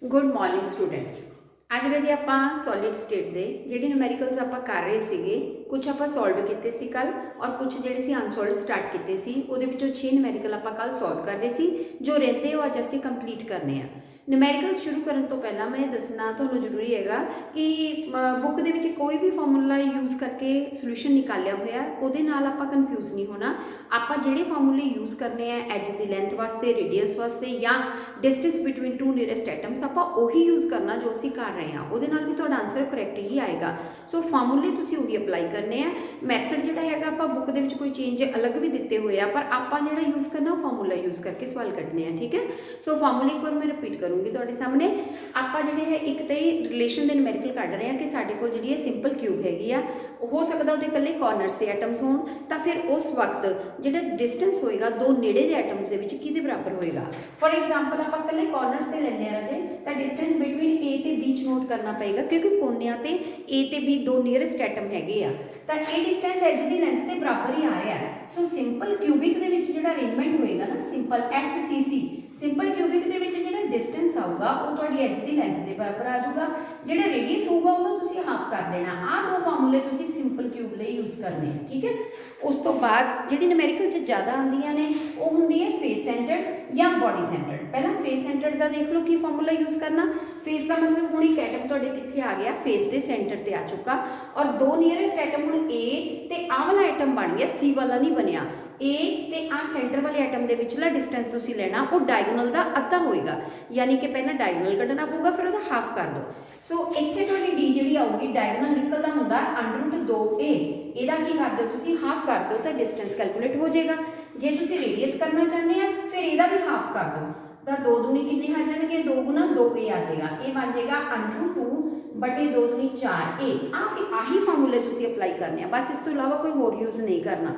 Good morning students. ਅੱਜ ਦੇ ਜੇ ਆਪਾਂ ਸੋਲਿਡ ਸਟੇਟ ਦੇ ਜਿਹੜੇ ਨਿਊਮੈਰੀਕਲਸ ਆਪਾਂ ਕਰ ਰਹੇ ਸੀਗੇ, ਕੁਝ ਆਪਾਂ ਸੋਲਵ ਕੀਤੇ ਸੀ ਕੱਲ ਔਰ ਕੁਝ ਜਿਹੜੇ ਸੀ ਅਨਸੋਲਵਡ ਸਟਾਰਟ ਕੀਤੇ ਸੀ। ਉਹਦੇ ਵਿੱਚੋਂ 6 ਨਿਊਮੈਰੀਕਲ ਆਪਾਂ ਕੱਲ ਸੋਲਵ ਕਰਦੇ ਸੀ, ਜੋ ਰਹਿੰਦੇ ਉਹ ਅੱਜ ਅਸੀਂ ਕੰਪਲੀਟ ਕਰਨੇ ਆ। ਨਿਊਮੈਰੀਕਲ ਸ਼ੁਰੂ ਕਰਨ ਤੋਂ ਪਹਿਲਾਂ ਮੈਂ ਦੱਸਣਾ ਤੁਹਾਨੂੰ ਜ਼ਰੂਰੀ ਹੈਗਾ ਕਿ ਬੁੱਕ ਦੇ ਵਿੱਚ ਕੋਈ ਵੀ ਫਾਰਮੂਲਾ ਯੂਜ਼ ਕਰਕੇ ਸੋਲੂਸ਼ਨ ਨਿਕਾਲਿਆ ਹੋਇਆ ਉਹਦੇ ਨਾਲ ਆਪਾਂ ਕਨਫਿਊਜ਼ ਨਹੀਂ ਹੋਣਾ। ਆਪਾਂ ਜਿਹੜੇ ਫਾਰਮੂਲੇ ਯੂਜ਼ ਕਰਨੇ ਆ ਐਜ ਦੀ ਲੈਂਥ ਵਾਸਤੇ, ਰੇਡੀਅਸ ਵਾਸਤੇ ਜਾਂ distance between two nearest atoms, ਆਪਾਂ ਉਹੀ ਯੂਜ਼ ਕਰਨਾ ਜੋ ਅਸੀਂ ਕਰ ਰਹੇ ਹਾਂ। ਉਹਦੇ ਨਾਲ ਵੀ ਤੁਹਾਡਾ ਆਨਸਰ ਕਰੈਕਟ ਹੀ ਆਏਗਾ। ਸੋ ਫਾਰਮੂਲੇ ਤੁਸੀਂ ਉਹੀ ਅਪਲਾਈ ਕਰਨੇ ਆ। ਮੈਥਡ ਜਿਹੜਾ ਹੈਗਾ ਆਪਾਂ ਬੁੱਕ ਦੇ ਵਿੱਚ ਕੋਈ ਚੇਂਜ ਅਲੱਗ ਵੀ ਦਿੱਤੇ ਹੋਏ ਆ, ਪਰ ਆਪਾਂ ਜਿਹੜਾ ਯੂਜ਼ ਕਰਨਾ ਉਹ ਫਾਰਮੂਲਾ ਯੂਜ਼ ਕਰਕੇ ਸਵਾਲ ਕੱਢਣੇ ਆ। ਠੀਕ ਹੈ, ਸੋ ਫਾਰਮੂਲੇ ਇੱਕ ਵਾਰ ਮੈਂ ਰਿਪੀਟ ਕਰੂੰਗੀ ਤੁਹਾਡੇ ਸਾਹਮਣੇ। ਆਪਾਂ ਜਿਹੜੇ ਹੈ ਇੱਕ ਤਾਂ ਹੀ ਰਿਲੇਸ਼ਨ ਦੇ ਨਿਊਮੈਰੀਕਲ ਕੱਢ ਰਹੇ ਆ ਕਿ ਸਾਡੇ ਕੋਲ ਜਿਹੜੀ ਹੈ ਸਿੰਪਲ ਕਿਊਬ ਹੈਗੀ ਆ, ਹੋ ਸਕਦਾ ਉਹਦੇ ਇਕੱਲੇ ਕਾਰਨਰਸ ਦੇ ਐਟਮਸ ਹੋਣ, ਤਾਂ ਫਿਰ ਉਸ ਵਕਤ ਜਿਹੜਾ ਡਿਸਟੈਂਸ ਹੋਏਗਾ ਦੋ ਨੇੜੇ ਦੇ ਐਟਮਸ ਦੇ ਵਿੱਚ ਕਿਹਦੇ ਬਰਾਬਰ ਹੋਏਗਾ। ਫॉर ਐਗਜ਼ਾਮਪਲ ਆਪਾਂ ਇਕੱਲੇ ਕਾਰਨਰਸ ਤੇ ਲੈਂਦੇ ਆ ਰਾਜੇ, ਤਾਂ ਡਿਸਟੈਂਸ ਬਿਟਵੀਨ A ਤੇ B ਚ ਨੋਟ ਕਰਨਾ ਪਏਗਾ ਕਿਉਂਕਿ ਕੋਨਿਆਂ ਤੇ A ਤੇ B ਦੋ ਨੀਅਰੈਸਟ ਐਟਮ ਹੈਗੇ ਆ, ਤਾਂ ਇਹ ਡਿਸਟੈਂਸ ਐਜ ਦੀ ਲੈਂਥ ਤੇ ਬਰਾਬਰ ਹੀ ਆ ਰਿਹਾ ਹੈ। ਸੋ ਸਿੰਪਲ ਕਿਊਬਿਕ ਦੇ ਵਿੱਚ ਜਿਹੜਾ ਅਰੇਂਜਮੈਂਟ ਹੋਏਗਾ ਨਾ, ਸਿੰਪਲ SCC ਸਿੰਪਲ ਕਿਊਬਿਕ ਦੇ ਵਿੱਚ ਜਿਹੜਾ ਡਿਸਟੈਂਸ ਆਊਗਾ ਉਹ ਤੁਹਾਡੀ ਐਜ ਦੀ ਲੈਂਥ ਦੇ ਬਰਾਬਰ ਆ ਜਾਊਗਾ। ਜਿਹੜਾ ਰੇਡੀਅਸ ਹੋਊਗਾ ਉਹਦਾ ਤੁਸੀਂ ਹਾਫ ਕਰ ਦੇਣਾ। ਆਹ ਦੋ ਫਾਰਮੂਲੇ ਤੁਸੀਂ ਸਿੰਪਲ ਕਿਊਬ ਲਈ ਯੂਜ਼ ਕਰਨੇ ਆ। ਠੀਕ ਹੈ, ਉਸ ਤੋਂ ਬਾਅਦ ਜਿਹੜੀ ਨਿਊਮੈਰੀਕਲ 'ਚ ਜ਼ਿਆਦਾ ਆਉਂਦੀਆਂ ਨੇ ਉਹ ਹੁੰਦੀ ਹੈ ਫੇਸ ਸੈਂਟਰਡ ਜਾਂ ਬੋਡੀ ਸੈਂਟਰਡ। ਪਹਿਲਾਂ ਫੇਸ ਸੈਂਟਰਡ ਦਾ ਦੇਖ ਲਓ ਕੀ ਫਾਰਮੂਲਾ ਯੂਜ਼ ਕਰਨਾ। ਫੇਸ ਦਾ ਮਤਲਬ ਹੁਣ ਇੱਕ ਐਟਮ ਤੁਹਾਡੇ ਕਿੱਥੇ ਆ ਗਿਆ, ਫੇਸ ਦੇ ਸੈਂਟਰ ਤੇ ਆ ਚੁੱਕਾ, ਔਰ ਦੋ ਨੀਅਰੈਸਟ ਐਟਮ ਹੁਣ A ਤੇ ਆਹ ਵਾਲਾ ਐਟਮ ਬਣ ਗਿਆ, C ਵਾਲਾ ਨਹੀਂ ਬਣਿਆ। A ਤੇ ਆਹ ਸੈਂਟਰ ਵਾਲੇ ਐਟਮ ਦੇ ਵਿਚਲਾ ਡਿਸਟੈਂਸ ਤੁਸੀਂ ਲੈਣਾ, ਉਹ ਡਾਇਗੋਨਲ ਦਾ ਅੱਧਾ ਹੋਏਗਾ, ਯਾਨੀ ਕਿ ਪਹਿਲਾਂ ਡਾਇਗੋਨਲ ਕੱਢਣਾ ਪਊਗਾ, ਫਿਰ ਉਹਦਾ ਹਾਫ ਕਰ ਦਿਓ। ਸੋ ਇੱਥੇ ਤੁਹਾਡੀ D ਜਿਹੜੀ ਆਊਗੀ, ਡਾਇਗੋਨਲ ਨਿਕਲਦਾ ਹੁੰਦਾ √2A, ਇਹਦਾ ਕੀ ਕਰ ਦਿਓ ਤੁਸੀਂ, ਹਾਫ ਕਰ ਦਿਓ ਤਾਂ ਡਿਸਟੈਂਸ ਕੈਲਕੂਲੇਟ ਹੋ ਜਾਏਗਾ। ਜੇ ਤੁਸੀਂ ਰੇਡੀਅਸ ਕਰਨਾ ਚਾਹੁੰਦੇ ਆ ਫਿਰ ਇਹਦਾ ਵੀ ਹਾਫ ਕਰ ਦਿਓ, ਤਾਂ 2 ਦੂਣੀ ਕਿੰਨੇ ਆ ਜਾਣਗੇ, 2 ਗੁਣਾ 2A ਆ ਜਾਏਗਾ। ਇਹ ਬਣ ਜਾਏਗਾ √2 ਬਟੇ 2 ਦੂਣੀ 4A। ਆਹੀ ਫਾਰਮੂਲੇ ਤੁਸੀਂ ਅਪਲਾਈ ਕਰਨੇ ਆ, ਬਸ ਇਸ ਤੋਂ ਇਲਾਵਾ ਕੋਈ ਹੋਰ ਯੂਜ਼ ਨਹੀਂ ਕਰਨਾ।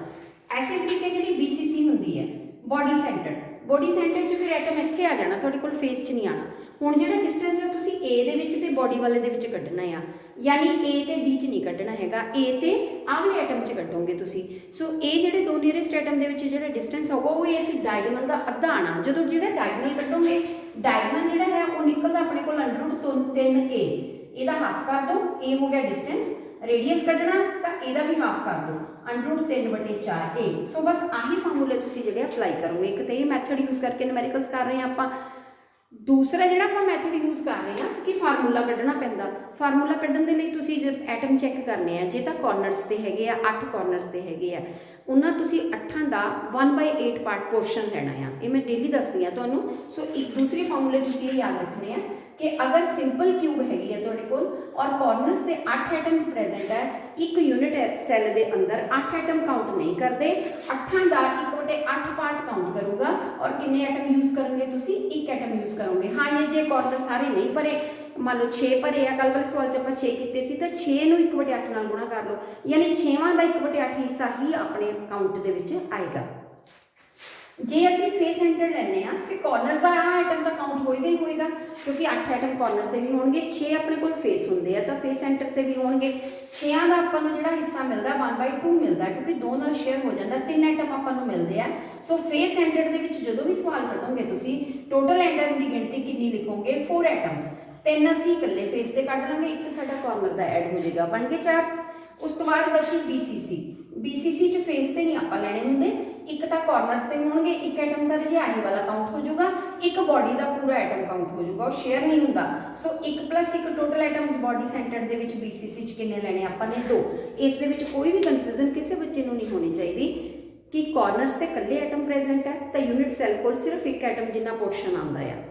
ਐਸੇ ਤਰੀਕੇ ਜਿਹੜੀ BCC ਹੁੰਦੀ ਹੈ, ਬੋਡੀ ਸੈਂਟਰਡ, ਬੋਡੀ ਸੈਂਟਰ 'ਚ ਫਿਰ ਐਟਮ ਇੱਥੇ ਆ ਜਾਣਾ, ਤੁਹਾਡੇ ਕੋਲ ਫੇਸ 'ਚ ਨਹੀਂ ਆਣਾ। ਹੁਣ ਜਿਹੜਾ ਡਿਸਟੈਂਸ ਹੈ ਤੁਸੀਂ A ਦੇ ਵਿੱਚ ਤੇ ਬੋਡੀ ਵਾਲੇ ਦੇ ਵਿੱਚ ਕੱਢਣਾ ਆ, ਯਾਨੀ A ਤੇ D 'ਚ ਨਹੀਂ ਕੱਢਣਾ ਹੈਗਾ, A ਤੇ ਆਹ ਵਾਲੇ ਐਟਮ 'ਚ ਕੱਢੋਗੇ ਤੁਸੀਂ। ਸੋ ਇਹ ਜਿਹੜੇ ਦੋ ਨੀਅਰੈਸਟ ਐਟਮ ਦੇ ਵਿੱਚ ਜਿਹੜਾ ਡਿਸਟੈਂਸ ਹੋਊਗਾ ਉਹ ਇਸ ਡਾਇਗੋਨਲ ਦਾ ਅੱਧਾ ਆਣਾ। ਜਦੋਂ ਜਿਹੜਾ ਡਾਇਗੋਨਲ ਕੱਢੋਗੇ, ਡਾਇਗੋਨਲ ਜਿਹੜਾ ਹੈ ਉਹ ਨਿਕਲਦਾ ਆਪਣੇ ਕੋਲ √3A, ਇਹਦਾ ਹਾਫ ਕਰ ਦਿਓ, ਇਹ ਹੋ ਗਿਆ ਡਿਸਟੈਂਸ। ਰੇਡੀਅਸ ਕੱਢਣਾ ਤਾਂ ਇਹਦਾ ਵੀ ਹਾਫ ਕਰ ਦਿਓ, √3/4A। ਸੋ ਬਸ ਆਹੀ ਫਾਰਮੂਲੇ ਤੁਸੀਂ ਜਿਹੜੇ ਅਪਲਾਈ ਕਰੋਗੇ। ਇੱਕ ਤਾਂ ਇਹ ਮੈਥਡ ਯੂਜ਼ ਕਰਕੇ ਨਿਊਮੈਰੀਕਲਸ ਕਰ ਰਹੇ ਹਾਂ ਆਪਾਂ। ਦੂਸਰਾ ਜਿਹੜਾ ਆਪਾਂ ਮੈਥਡ ਯੂਜ਼ ਕਰ ਰਹੇ ਹਾਂ ਕਿ ਫਾਰਮੂਲਾ ਕੱਢਣਾ ਪੈਂਦਾ। ਫਾਰਮੂਲਾ ਕੱਢਣ ਦੇ ਲਈ ਤੁਸੀਂ ਜੇ ਐਟਮ ਚੈੱਕ ਕਰਨੇ ਆ, ਜੇ ਤਾਂ ਕਾਰਨਰਸ ਤੇ ਹੈਗੇ ਆ, 8 ਕਾਰਨਰਸ ਤੇ ਹੈਗੇ ਆ, ਉਹਨਾਂ ਤੁਸੀਂ 8 ਦਾ 1/8 ਪਾਰਟ ਪੋਰਸ਼ਨ ਲੈਣਾ ਆ। ਇਹ ਮੈਂ ਡੇਲੀ ਦੱਸਦੀ ਆ ਤੁਹਾਨੂੰ। ਸੋ ਇੱਕ ਦੂਸਰੀ ਫਾਰਮੂਲੇ ਤੁਸੀਂ ਇਹ ਯਾਦ ਰੱਖਣੇ ਆ ਕਿ ਅਗਰ ਸਿੰਪਲ ਕਿਊਬ ਹੈਗੀ ਹੈ ਤੁਹਾਡੇ ਕੋਲ ਔਰ ਕਾਰਨਰਸ ਤੇ 8 ਐਟਮਸ ਪ੍ਰੈਜ਼ੈਂਟ ਹੈ, ਇੱਕ ਯੂਨਿਟ ਸੈੱਲ ਦੇ ਅੰਦਰ 8 ਐਟਮ ਕਾਊਂਟ ਨਹੀਂ ਕਰਦੇ, 8 ਦਾ 1/8 ਪਾਰਟ ਕਾਊਂਟ ਕਰੂਗਾ। ਔਰ ਕਿੰਨੇ ਐਟਮ ਯੂਜ਼ ਕਰੋਗੇ ਤੁਸੀਂ, ਇੱਕ ਐਟਮ ਯੂਜ਼ ਕਰੋਗੇ। ਹਾਂ, ਇਹ ਜੇ ਕਾਰਨਰ ਸਾਰੇ ਨਹੀਂ ਭਰੇ, ਮੰਨ ਲਓ 6 ਭਰੇ ਆ, ਕੱਲ ਵਾਲੇ ਸਵਾਲ 'ਚ ਆਪਾਂ 6 ਕੀਤੇ ਸੀ, ਤਾਂ 6 ਨੂੰ 1/8 ਨਾਲ ਗੁਣਾ ਕਰ ਲਓ, ਯਾਨੀ 6ਵਾਂ ਦਾ 1/8 ਹਿੱਸਾ ਹੀ ਆਪਣੇ ਕਾਊਂਟ ਦੇ ਵਿੱਚ ਆਏਗਾ। ਜੇ ਅਸੀਂ ਫੇਸ ਸੈਂਟਰਡ ਲੈਂਦੇ ਆ, ਫਿਰ ਕਾਰਨਰ ਦਾ ਆਹ ਐਟਮ ਦਾ ਕਾਊਂਟ ਹੋਏਗਾ ਹੀ ਹੋਏਗਾ, ਕਿਉਂਕਿ 8 ਐਟਮ ਕਾਰਨਰ ਤੇ ਵੀ ਹੋਣਗੇ, 6 ਆਪਣੇ ਕੋਲ ਫੇਸ ਹੁੰਦੇ ਆ ਤਾਂ ਫੇਸ ਸੈਂਟਰ ਤੇ ਵੀ ਹੋਣਗੇ। 6ਾਂ ਦਾ ਆਪਾਂ ਨੂੰ ਜਿਹੜਾ ਹਿੱਸਾ ਮਿਲਦਾ 1/2 ਮਿਲਦਾ, ਕਿਉਂਕਿ 2 ਨਾਲ ਸ਼ੇਅਰ ਹੋ ਜਾਂਦਾ, 3 ਐਟਮ ਆਪਾਂ ਨੂੰ ਮਿਲਦੇ ਆ। ਸੋ ਫੇਸ ਸੈਂਟਰਡ ਦੇ ਵਿੱਚ ਜਦੋਂ ਵੀ ਸਵਾਲ ਕੱਢੋਗੇ ਤੁਸੀਂ, ਟੋਟਲ ਐਟਮ ਦੀ ਗਿਣਤੀ ਕਿੰਨੀ ਲਿਖੋਗੇ, 4 ਐਟਮਸ। 3 ਅਸੀਂ ਇਕੱਲੇ ਫੇਸ ਤੇ ਕੱਢ ਲਾਂਗੇ, ਇੱਕ ਸਾਡਾ ਕਾਰਨਰ ਦਾ ਐਡ ਹੋ ਜਾਏਗਾ, ਬਣ ਗਏ 4। ਉਸ ਤੋਂ ਬਾਅਦ ਬਚੀ BCC 'ਚ ਫੇਸ ਤੇ ਨਹੀਂ ਆਪਾਂ ਲੈਣੇ ਹੁੰਦੇ, ਇੱਕ ਤਾਂ ਕਾਰਨਰਸ ਤੇ ਹੋਣਗੇ, ਇੱਕ ਐਟਮ ਦਾ ਰਜਿਆਈ ਵਾਲਾ ਕਾਊਂਟ ਹੋ ਜਾਊਗਾ, ਇੱਕ ਬੋਡੀ ਦਾ ਪੂਰਾ ਐਟਮ ਕਾਊਂਟ ਹੋ ਜਾਊਗਾ, ਉਹ ਸ਼ੇਅਰ ਨਹੀਂ ਹੁੰਦਾ। ਸੋ 1+1 ਟੋਟਲ ਐਟਮਸ ਬੋਡੀ ਸੈਂਟਰਡ ਦੇ ਵਿੱਚ BCC 'ਚ ਕਿੰਨੇ ਲੈਣੇ ਆਪਾਂ ਨੇ, 2। ਇਸ ਦੇ ਵਿੱਚ ਕੋਈ ਵੀ ਕਨਫਿਊਜ਼ਨ ਕਿਸੇ ਬੱਚੇ ਨੂੰ ਨਹੀਂ ਹੋਣੀ ਚਾਹੀਦੀ ਕਿ ਕਾਰਨਰਸ ਤੇ ਇਕੱਲੇ ਐਟਮ ਪ੍ਰੈਜ਼ੈਂਟ ਹੈ ਤਾਂ ਯੂਨਿਟ ਸੈੱਲ ਕੋਲ ਸਿਰਫ ਇੱਕ ਐਟਮ ਜਿੰਨਾ ਪੋਰਸ਼ਨ ਆਉਂਦਾ ਆ।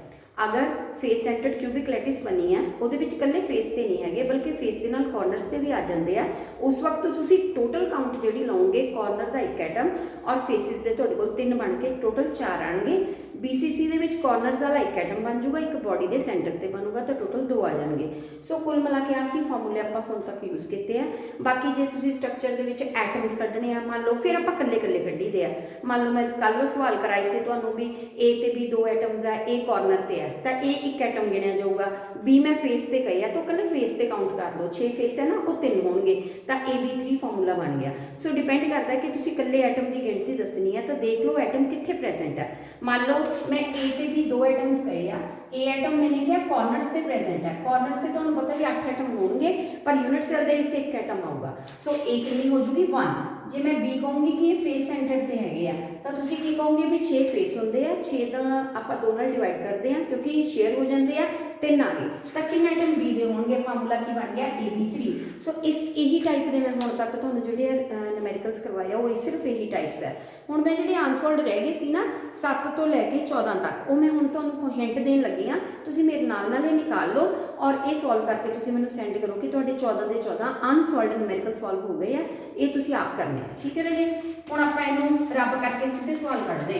ਅਗਰ ਫੇਸ ਸੈਂਟਰਡ ਕਿਊਬਿਕ ਲੈਟਿਸ ਬਣੀ ਆ, ਉਹਦੇ ਵਿੱਚ ਇਕੱਲੇ ਫੇਸ ਤੇ ਨਹੀਂ ਹੈਗੇ ਬਲਕਿ ਫੇਸ ਦੇ ਨਾਲ ਕਾਰਨਰਸ ਤੇ ਵੀ ਆ ਜਾਂਦੇ ਆ, ਉਸ ਵਕਤ ਤੁਸੀਂ ਟੋਟਲ ਕਾਊਂਟ ਜਿਹੜੀ ਲਾਓਗੇ, ਕਾਰਨਰ ਦਾ ਇੱਕ ਐਟਮ ਔਰ ਫੇਸਿਸ ਦੇ ਤੁਹਾਡੇ ਕੋਲ 3 ਬਣ ਕੇ ਟੋਟਲ 4 ਆਣਗੇ। BCC ਦੇ ਵਿੱਚ ਕਾਰਨਰਸ ਵਾਲਾ ਇੱਕ ਐਟਮ ਬਣ ਜਾਊਗਾ, ਇੱਕ ਬੋਡੀ ਦੇ ਸੈਂਟਰ ਤੇ ਬਣੂਗਾ, ਤਾਂ ਟੋਟਲ 2 ਆ ਜਾਣਗੇ। ਸੋ ਕੁੱਲ ਮਿਲਾ ਕੇ ਆਹੀ ਫਾਰਮੂਲੇ ਆਪਾਂ ਹੁਣ ਤੱਕ ਯੂਜ਼ ਕੀਤੇ ਆ। ਬਾਕੀ ਜੇ ਤੁਸੀਂ ਸਟਰਕਚਰ ਦੇ ਵਿੱਚ ਐਟਮਸ ਕੱਢਣੇ ਆ, ਮੰਨ ਲਓ ਫਿਰ ਆਪਾਂ ਇਕੱਲੇ ਕੱਢੀਦੇ ਆ। ਮੰਨ ਲਓ ਮੈਂ ਕੱਲ ਸਵਾਲ ਕਰਾਈ ਸੀ ਤੁਹਾਨੂੰ ਵੀ A ਤੇ B 2 ਐਟਮਸ ਆ, A ਕਾਰਨਰ ਤੇ ਆ, ਤਾਂ A ਇੱਕ ਐਟਮ ਗਿਣਿਆ ਜਾਊਗਾ, B ਮੈਂ ਫੇਸ ਤੇ ਕਹੀ ਆ ਤਾਂ ਇਕੱਲੇ ਫੇਸ ਤੇ ਕਾਊਂਟ ਕਰ ਲਓ, 6 ਫੇਸ ਹੈ ਨਾ, ਉਹ 3 ਹੋਣਗੇ, ਤਾਂ AB3 ਫਾਰਮੂਲਾ ਬਣ ਗਿਆ। ਸੋ ਡਿਪੈਂਡ ਕਰਦਾ ਕਿ ਤੁਸੀਂ ਇਕੱਲੇ ਐਟਮ ਦੀ ਗਿਣਤੀ ਦੱਸਣੀ ਹੈ, ਤਾਂ ਦੇਖ ਲਓ ਐਟਮ ਕਿੱਥੇ ਪ੍ਰੈਜ਼ੈਂਟ ਹੈ। ਮੰਨ ਲਓ मैं ए ते भी 2 एटम्स कहे आ, ए एटम मैंने क्या कॉर्नर्स से प्रेजेंट है, कॉर्नर्स से तो पता भी 8 एटम होंगे पर यूनिट सेल ਦੇ ਇਸ ਇੱਕ एटम ਆਊਗਾ। सो ए कितनी हो जूगी 1। ਜੇ मैं बी कहूँगी कि ये फेस सेंटर्ड ਤੇ ਹੈਗੇ ਆ ਤਾਂ ਤੁਸੀਂ ਕੀ ਕਹੋਗੇ ਵੀ 6 ਫੇਸ ਹੁੰਦੇ ਆ, 6 ਦਾ ਆਪਾਂ 2 ਨਾਲ ਡਿਵਾਈਡ ਕਰਦੇ ਆ ਕਿਉਂਕਿ ਇਹ ਸ਼ੇਅਰ ਹੋ ਜਾਂਦੇ ਆ 3 ਆ ਗਏ ਤਾਂ ਕਿੰਨੇ ਆਈਟਮ ਬੀ ਦੇ ਹੋਣਗੇ, ਫਾਰਮੂਲਾ ਕੀ ਬਣ ਗਿਆ AB3। ਸੋ ਇਸ ਇਹੀ ਟਾਈਪ ਦੇ ਮੈਂ ਹੁਣ ਤੱਕ ਤੁਹਾਨੂੰ ਜਿਹੜੇ ਨਿਊਮੈਰੀਕਲਸ ਕਰਵਾਇਆ ਉਹ ਸਿਰਫ ਇਹੀ ਟਾਈਪਸ ਹੈ। ਹੁਣ ਮੈਂ ਜਿਹੜੇ ਅਨਸੋਲਡ ਰਹਿ ਗਏ ਸੀ ਨਾ 7 ਤੋਂ ਲੈ ਕੇ 14 ਤੱਕ ਉਹ ਮੈਂ ਹੁਣ ਤੁਹਾਨੂੰ ਹਿੰਟ ਦੇਣ ਲੱਗੀ ਆ, ਤੁਸੀਂ ਮੇਰੇ ਨਾਲ ਇਹ ਨਿਕਾਲ ਲਓ ਔਰ ਇਹ ਸੋਲਵ ਕਰਕੇ ਤੁਸੀਂ ਮੈਨੂੰ ਸੈਂਡ ਕਰੋ ਕਿ ਤੁਹਾਡੇ 14 ਦੇ 14 ਅਨਸੋਲਡ ਨਿਊਮੈਰੀਕਲ ਸੋਲਵ ਹੋ ਗਏ ਆ। ਇਹ ਤੁਸੀਂ ਆਪ ਕਰਨੇ ਆ, ਠੀਕ ਹੈ ਰਾਜੇ। ਹੁਣ ਆਪਾਂ ਇਹਨੂੰ ਰੱਬ ਕਰਕੇ ਸਿੱਧੇ ਸਵਾਲ ਕੱਢਦੇ ਆ।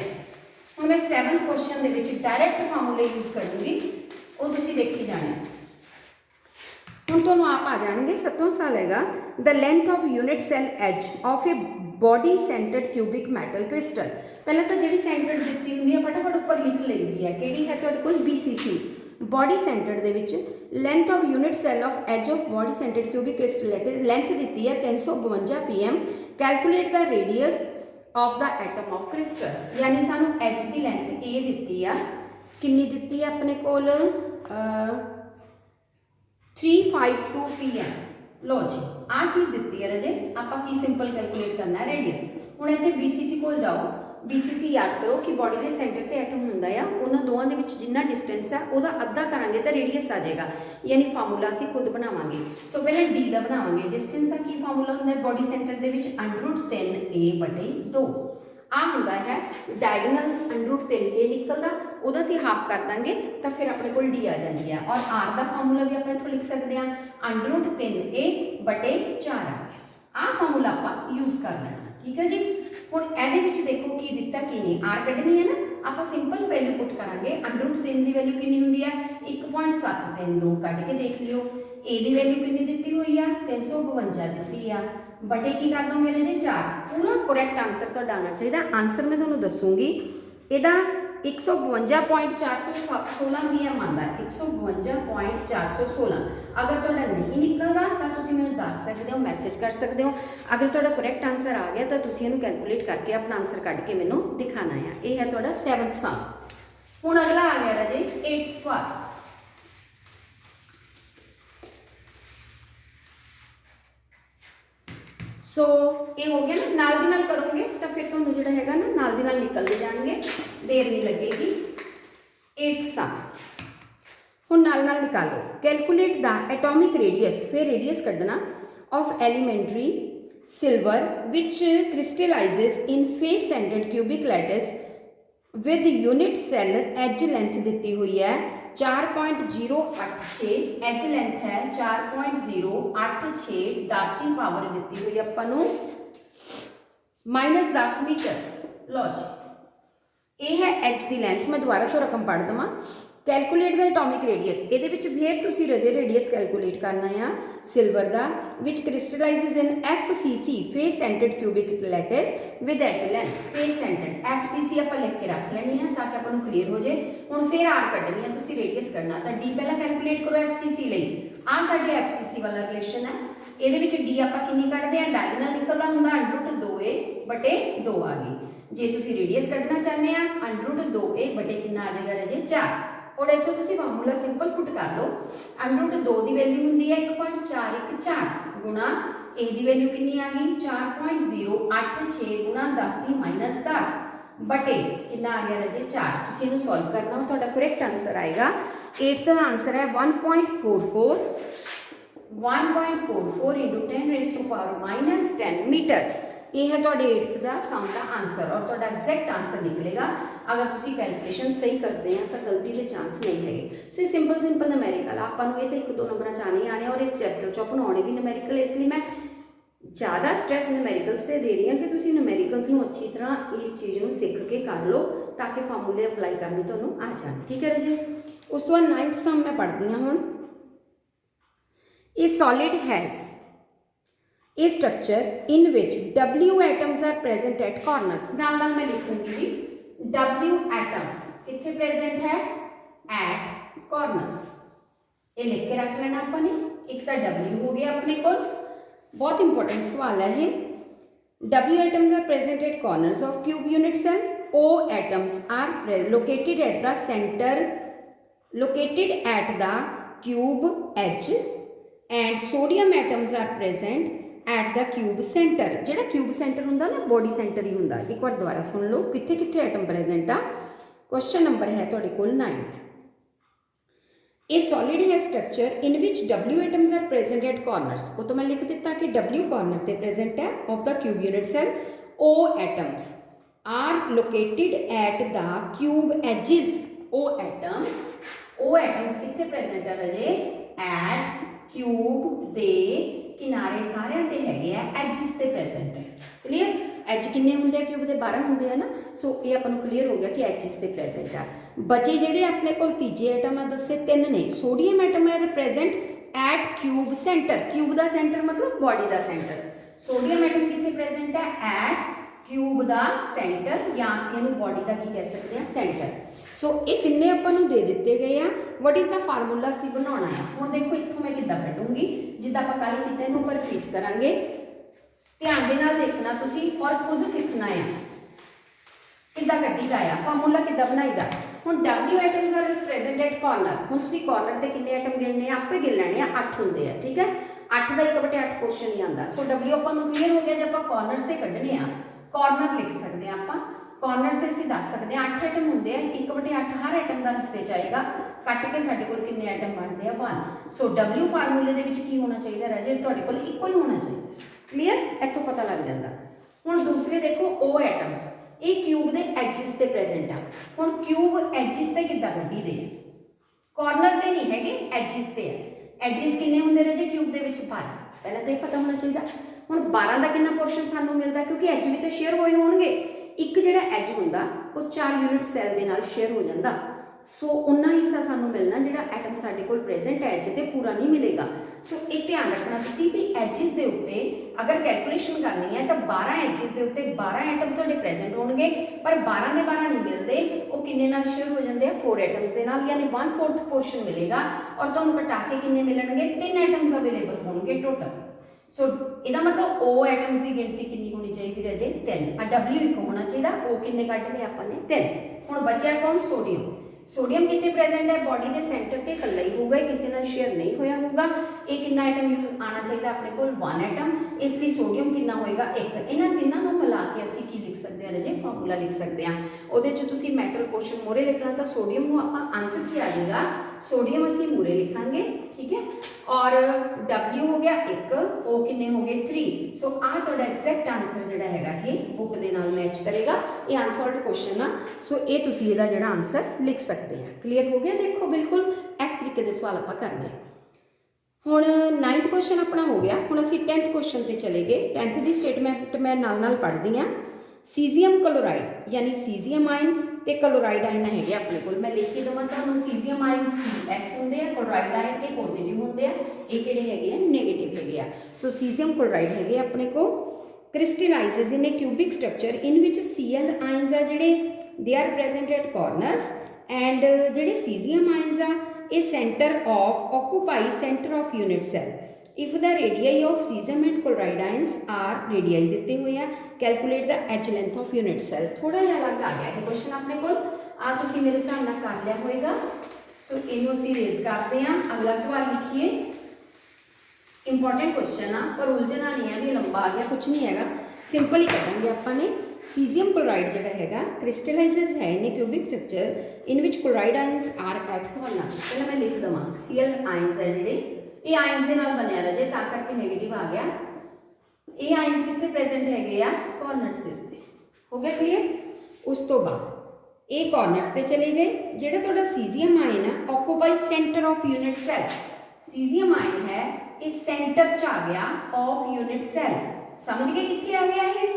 ਹੁਣ ਮੈਂ 7 ਕੁਐਸਚਨ ਦੇ ਵਿੱਚ ਡਾਇਰੈਕਟ ਫਾਰਮੂਲੇ ਯੂਜ਼ ਕਰੂੰਗੀ, ਉਹ ਤੁਸੀਂ ਦੇਖੀ ਜਾਣਾ। ਹੁਣ ਤੁਹਾਨੂੰ ਆਪ ਆ ਜਾਣਗੇ। 7ਵਾਂ ਸਵਾਲ ਹੈਗਾ the length of unit cell edge of a body centred cubic metal crystal. ਪਹਿਲਾਂ ਤਾਂ ਜਿਹੜੀ ਸੈਂਟਰਡ ਦਿੱਤੀ ਹੁੰਦੀ ਹੈ ਫਟਾਫਟ ਉੱਪਰ ਲਿਖ ਲਈਦੀ ਹੈ, ਕਿਹੜੀ ਹੈ ਤੁਹਾਡੇ ਕੋਲ BCC ਬੋਡੀ ਸੈਂਟਰਡ ਦੇ ਵਿੱਚ length of unit cell of edge of body centred cubic crystal length ਦਿੱਤੀ ਹੈ 352 pm। Calculate the radius of the atom of crystal, ਯਾਨੀ ਸਾਨੂੰ ਐਚ ਦੀ ਲੈਂਥ ਇਹ ਦਿੱਤੀ ਆ, ਕਿੰਨੀ ਦਿੱਤੀ ਹੈ ਆਪਣੇ ਕੋਲ 352 pm। लो जी आ चीज़ दी है रजे, आप सिंपल कैलकुलेट करना है रेडियस। हुण इत्थे BCC को जाओ, BCC याद करो कि बॉडी के सेंटर ते एटम हुंदा आ, उन्हां दोवां दे विच जिन्ना डिस्टेंस है उहदा अद्धा करांगे तो रेडियस आ जाएगा, यानी फार्मूला असीं खुद बनावांगे। सो पहले D दा बनावांगे। डिस्टेंस का की फार्मूला हुंदा है बॉडी सेंटर दे विच √3a/2 आ हुंदा है डायगोनल √3a निकलदा, ਉਹਦਾ ਅਸੀਂ ਹਾਫ ਕਰ ਦਾਂਗੇ ਤਾਂ ਫਿਰ ਆਪਣੇ ਕੋਲ D ਆ ਜਾਂਦੀ ਹੈ। ਔਰ R ਦਾ ਫਾਰਮੂਲਾ ਵੀ ਆਪਾਂ ਇੱਥੋਂ ਲਿਖ ਸਕਦੇ ਹਾਂ √3a/4 ਆ ਗਿਆ। ਆਹ ਫਾਰਮੂਲਾ ਆਪਾਂ ਯੂਜ਼ ਕਰ ਲੈਣਾ, ਠੀਕ ਹੈ ਜੀ। ਹੁਣ ਇਹਦੇ ਵਿੱਚ ਦੇਖੋ ਕੀ ਦਿੱਤਾ ਕੀ ਨਹੀਂ, R ਕੱਢਣੀ ਹੈ ਨਾ, ਆਪਾਂ ਸਿੰਪਲ ਵੈਲਿਊ ਪੁੱਟ ਕਰਾਂਗੇ। √3 ਦੀ ਵੈਲਿਊ ਕਿੰਨੀ ਹੁੰਦੀ ਹੈ 1.732 ਕੱਢ ਕੇ ਦੇਖ ਲਿਓ। A ਦੀ ਵੈਲਿਊ ਕਿੰਨੀ ਦਿੱਤੀ ਹੋਈ ਆ 352 ਦਿੱਤੀ ਆ, ਬਟੇ ਕੀ ਕਰ ਦੋਗੇ ਨਾ ਜੀ 4। ਪੂਰਾ ਕਰੈਕਟ ਆਨਸਰ ਤੁਹਾਡਾ ਆਉਣਾ ਚਾਹੀਦਾ। ਆਨਸਰ ਮੈਂ ਤੁਹਾਨੂੰ ਦੱਸੂਗੀ। ਇਹਦਾ 152.416 pm ਆਉਂਦਾ है, 152.416। अगर तुहाडा नहीं निकलदा तो तुसीं मैनूं दस सकदे हो, मैसेज कर सकते हो। अगर तुहाडा करैक्ट आंसर आ गया तो तुसीं इहनूं कैलकुलेट करके अपना आंसर कढ के मैनूं दिखाना है। यह है तुहाडा 7th सवाल। हुण अगला आ गया राजे 8th सवाल। सो ये हो गया ना, नाल दी नाल करोगे तो फिर तुहानूं जिहड़ा हैगा ना नाल दी नाल निकलते जाएंगे, देर नहीं लगेगी। 8th सवाल हुण नाल नाल निकालो। कैलकुलेट द एटॉमिक रेडियस, फिर रेडियस कढना of elementary silver which crystallises in face centred cubic lattice with unit cell edge length दी हुई है 4.086। एच लेंथ है 4.086, 10 की पावर दी हुई अपन -10 मीटर। लो जी ये है एच की लेंथ। मैं दोबारा तो रकम पढ़ देवां। कैलकुलेट द एटॉमिक रेडियस, ये फिर तुसी रजे रेडियस कैलकुलेट करना है सिल्वर का which crystallises in FCC face centred cubic lattice with edge length. Face centred FCC आप लिख के रख लेनी है ताकि आपको क्लीयर हो जाए। हुण फिर R कढ़नी है, तुसी रेडियस करना तो D पहला कैलकुलेट करो FCC लई। आ साडे FCC वाला रिलेशन है। ये D आप कितनी कढ़ते हैं, डायगोनल निकलदा हुंदा √2a/2 आ गई। जे तुसी रेडियस कढ़ना चाहते हैं √2a/ कितना आ जाएगा रजे 4। और इतों तुसी फार्मूला सिंपल पुट कर लो। √2 की वैल्यू होंगी है 1.414 गुणा ए की वैल्यू कितनी आ गई 4.086 गुणा 10 की -10 बटे कितना आ गया रजे 4। तुसी इहनूं सॉल्व करना, तुहाडा करैक्ट आंसर आएगा 8th का आंसर है 1.44 × 10⁻⁻10 मीटर। ये है तुहाडे 8th का सम का आंसर और तुहाडा एग्जैक्ट आंसर निकलेगा। अगर तुसी कैलकुलेशन सही करते हैं तो गलती के चांस नहीं है। सो ये सिंपल न्यूमेरिकल आपां नूं ये तो 1-2 नंबर आने ही आने और इस चैप्टर चों बनाने भी न्यूमेरिकल, इसलिए मैं ज़्यादा स्ट्रैस न्यूमेरिकल्स से दे रही हूँ कि तुसी न्यूमेरिकल्स नूं अच्छी तरह इस चीज़ को सीख के कर लो ताकि फार्मूले अप्लाई करने तुहानूं आ जाए, ठीक है जी। उस तो बाद 9th सम मैं पढ़ती हूँ। हुण a solid has a structure in which W atoms are present at corners. नाल नाल मैं लिखूंगी जी W एटम्स कित्थे प्रेजेंट है एट कॉर्नर्स। ये लिख के रख लेना अपने। एक तो W हो गया अपने को, बहुत इंपॉर्टेंट सवाल है ये। W atoms are present at corners of cube unit cell O atoms are located at the center, located at the cube edge, and sodium atoms are present at the cube center। ਜਿਹੜਾ cube center ਹੁੰਦਾ ਨਾ body center ਹੀ ਹੁੰਦਾ। ਇੱਕ ਵਾਰ ਦੁਬਾਰਾ ਸੁਣ ਲਓ ਕਿੱਥੇ ਕਿੱਥੇ ਐਟਮ ਪ੍ਰੈਜ਼ੈਂਟ ਆ। क्वेश्चन नंबर है ਤੁਹਾਡੇ ਕੋਲ 9th। A solid has structure in which W atoms are present at corners। ਉਹ तो मैं लिख दिता कि W corner ਤੇ present है of the cube unit cell। O atoms are located at the cube edges। O atoms किथे present है राजे? at cube ਦੇ किनारे सारे ते हैगे आ, edges ਤੇ present है। क्लियर? एज किन्ने होंगे क्यूब के 12 होंगे है ना। सो ये अपन क्लीयर हो गया कि एजिस से प्रेजेंट है। बचे जेडे अपने को तीजे एटम है दसे 3 ने। सोडियम एटम है present at cube centre. Cube का सेंटर मतलब बॉडी का सेंटर। सोडियम एटम कितने प्रेजेंट है? एट क्यूब का सेंटर, या असीं इहनूं बॉडी का की कह सकते हैं? सेंटर। सो ये तिन्ने आपां नूं दे दिते गए हैं। वट इज़ द फार्मूला असीं बनाउणा है। हुण देखो इत्थों मैं किद्दां कढूंगी, जिद्दां आपां कल कीता इहनूं पर रिपीट करांगे। ध्यान दे नाल देखना तुसी और खुद सीखना है किद्दां कड्ढीदा आ, फार्मूला किद्दां बनाईदा। हुण W atoms are present at corner. हुण तुसी कॉर्नर ते किन्ने एटम गिणने आ? आपे गिण लैणे आ, 8 हुंदे आ। ठीक है, 8 दा 1/8 क्वेश्चन ही आंदा। सो W आपां नूं क्लीयर हो गया। जे आपां कॉर्नर्स ते कढने आ, कॉर्नर लिख सकते हैं आपां। कॉर्नर्स ते असीं दस सकते हैं 8 एटम हुंदे आ। 1/8 हर एटम दा हिस्से च आएगा। कट के साडे कोल किन्ने एटम बनदे आ? 1। सो W फार्मूले दे विच की होना चाहिए राजे? तुहाडे कोल इक्को ही होना चाहिए। क्लीयर? इत्थों पता लग जाता। हुण दूसरे देखो O एटम्स, ये क्यूब के एजिस से प्रेजेंट आ। हुण क्यूब एजिस से किद्दां कढी दे? कॉर्नर ते नहीं हैगे, एजिस से है। एजिस किन्ने हुंदे रहे क्यूब दे विच? 12। पहले तो ये पता होना चाहिए। हुण 12 का कितना पोर्शन सानूं मिलदा? क्योंकि एज भी तो शेयर होए होणगे। एक जिहड़ा एज हुंदा वो 4 यूनिट सैल दे नाल शेयर हो जाता। सो उन्ना हिस्सा सानूं मिलना जिहड़ा एटम साडे कोल प्रेजेंट है एज ते पूरा नहीं मिलेगा। सो एक ध्यान रखना तुसीं भी एजिस दे उत्ते अगर कैलकुलेशन करनी है तो 12 एजिस दे उत्ते 12 एटम तुहाडे प्रेजेंट होणगे, पर 12 दे 12 नहीं मिलते। वो किन्ने नाल शेयर हो जाते हैं? 4 एटम्स दे नाल, यानी 1/4 पोर्शन मिलेगा। और तुहानूं घटा के किन्ने मिलणगे? 3 एटम्स अवेलेबल होणगे टोटल। सो इहदा मतलब O एटम्स की गिनती कितनी होनी चाहिए राजे? 3। W एक होना चाहिए। O किन्ने कट लिया आपां ने? 3। हुण बचिया कौन? सोडियम। सोडियम कितने प्रेजेंट है? बॉडी के सेंटर ते कल्ला ही होगा, किसी नाल शेयर नहीं होया होगा। ये कितना एटम यूज आना चाहिए अपने को? 1 एटम। इसलिए सोडियम कितना होएगा? 1। इन्हां तिन्नां नूं मिला के असीं की लिख सकते हैं राजे? फार्मूला लिख सकते हैं। उहदे च तुसीं मेटल पोर्शन मोरे लिखना, तो सोडियम नूं आपां आंसर की आ जाएगा? सोडियम असीं मूरे लिखांगे। ठीक है, और W हो गया 1, O किन्ने हो गए? 3। सो आ तुहाडा एग्जैक्ट आंसर जिहड़ा हैगा ये बुक दे नाल मैच करेगा। ये अनसॉल्वड क्वेश्चन आ। सो ये तुसीं इहदा जिहड़ा आंसर लिख सकते हैं। क्लीयर हो गया? देखो बिल्कुल इस तरीके के सवाल आपां करने। हुण 9th क्वेश्चन अपना हो गया। हुण असीं 10th क्वेश्चन ते चले गए। 10th की स्टेटमेंट मैं नाल पढ़दी हाँ। सीजीएम क्लोराइड यानी सीजीएम आयन ते क्लोराइड आयन है अपने को। मैं लिखी देवां तुहानूं सीजीएम आयन CS होंदे आ, क्लोराइड आयन ये पॉजिटिव होंदे आ, ये किहड़े हैगे आ? नेगेटिव हैगे आ। सो सीजीएम क्लोराइड हैगे अपने को crystallises in a cubic structure in which Cl ions आ जिहड़े they are present at corners, and जिहड़े सीजीएम आयन्स आ ये centre of occupy centre of unit cell. If the radii of caesium and chloride ions are radii दिते हुए हैं, calculate the edge length of unit cell. थोड़ा जिहा अलग आ गया है क्वेश्चन अपने को। आ तुसीं मेरे हिसाब नाल कर लिया होएगा। सो इनू असीं रेज करते हैं। अगला सवाल लिखिए। इंपॉर्टेंट क्वेश्चन आ पर उलझना नहीं है भी लंबा आ गया, कुछ नहीं है, सिंपल ही करेंगे आपां ने। सीजियम क्लोराइड जिहड़ा हैगा क्रिस्टलाइजेज है in a cubic structure in which chloride ions are at corner. पहले मैं लिख देवां Cl आयन्स है जिहड़े ये आयन्स दे नाल बनिया रहे, तां करके नेगेटिव आ गया। ये आयन्स कितने प्रेजेंट हैगे आ? कॉर्नर्स दे उत्ते। हो गया क्लीयर? उस तो बाद ये कॉर्नर्स ते चले गए। जिहड़ा तुहाडा सीजियम आयन है occupy centre of unit cell. Caesium ion है इस सेंटर च आ गया ऑफ यूनिट सेल। समझ गए कित्थे आ गया है?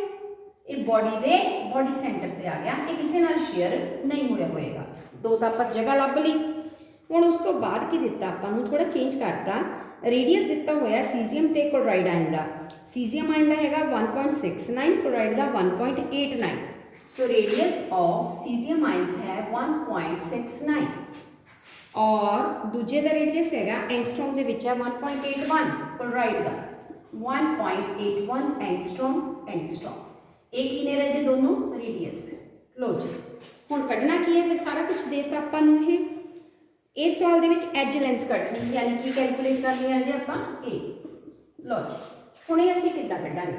ये बॉडी दे बॉडी सेंटर ते आ गया। ये किसी नाल शेयर नहीं होया होएगा। दो तो आपां जगह लभ ली। हुण उस तो बाद की दिता आपां नूं थोड़ा चेंज करता। रेडियस दिता होया सीजियम ते क्लोराइड आयन दा। सीजियम आयन दा हैगा 1.69, क्लोराइड दा 1.89। So radius of caesium ions है 1.69 और दूजे दा रेडियस हैगा एंगस्ट्रॉम दे विच है 1.81, क्लोराइड दा 1.81 एंगस्ट्रॉम। एक ही ने रहे दोनों रेडियस है। लो जी हुण कढ़ना की है, फिर सारा कुछ देता आपां नूं ये इस सवाल दे विच एज लेंथ कढ़नी यानी कि कैलकुलेट करनी है जी आपां ए। लो जी हुण ये असीं किद्दां कढ़ांगे,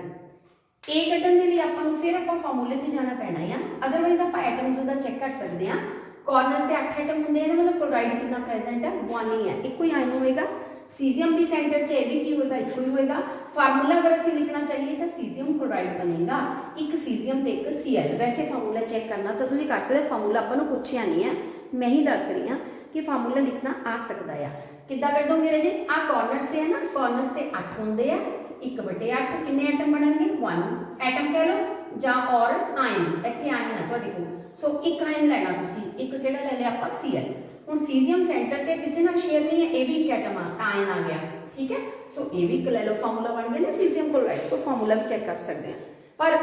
ए कढ़न दे लई आपां नूं फिर आपां फार्मूले ते जाना पैना है, अदरवाइज आपां एटम्स उहदा चैक कर सकते हैं। कॉर्नर से 8 एटम होंगे, मतलब क्लोराइड कितना प्रेजेंट है 1 ही है, एक ही आयन होएगा। सीजियम भी सेंटर च भी की होगा एक ही होएगा। फार्मूला अगर असं लिखना चाहिए तो सीजियम क्लोराइड बनेगा, एक सीजियम तो एक Cl। वैसे फार्मूला चेक करना तो तुम कर सकते, फार्मूला अपन पूछया नहीं है, मैं ही दस रही हाँ कि फार्मूला लिखना आ सकता है। किद्दां कढोगे राजे, आ कॉर्नर्स से है ना, कॉर्नर्स से 8 होंगे है, 1/8 कितने एटम बनेंगे 1 एटम कह लो ਜਾਂ और आयन, इत्थे आयन है तुहाडे कोल, सो एक आयन लेना तुसी, एक किहड़ा ले लिया आपां Cl। हुण सीजियम सेंटर ते किसी नाल शेयर नहीं है, ये भी एक एटम आयन आ गया, ठीक है। सो ये भी ले लो, फार्मूला बन गया ना सीजियम क्लोराइड। सो फार्मूला भी चेक कर सकते हैं, पर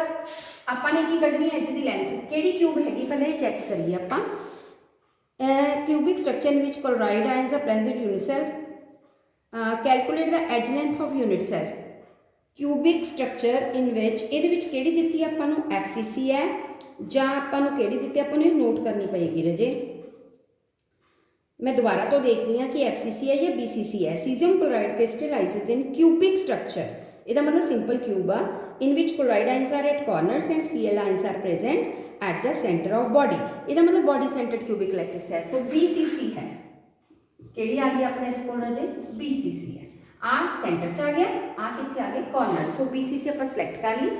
आपां ने की कढनी एच की लेंथ किहड़ी क्यूब हैगी पहले ये चेक करिए आपां। Cubic structure in which chloride ions are present unit cell, calculate the edge length of unit cell. Cubic structure in which इहदे विच किहड़ी दित्ती आपां नूं FCC है जां आपां नूं किहड़ी दित्ती, आपां नूं नोट करनी पएगी रजे। मैं दोबारा तो देख रही हाँ कि FCC है या BCC है। Caesium chloride crystallises in cubic structure, इसका मतलब सिंपल क्यूब आ, in which chloride ions are at corners and Cl ions are present at the centre of body, इसका मतलब बॉडी सेंटर्ड क्यूबिक लैटिस है। सो BCC है, केड़ी आ गई अपने को रजे BCC है, आ सेंटर च आ गया, आ कितने आ गए कॉर्नर। सो BCC आप सिलेक्ट कर ली।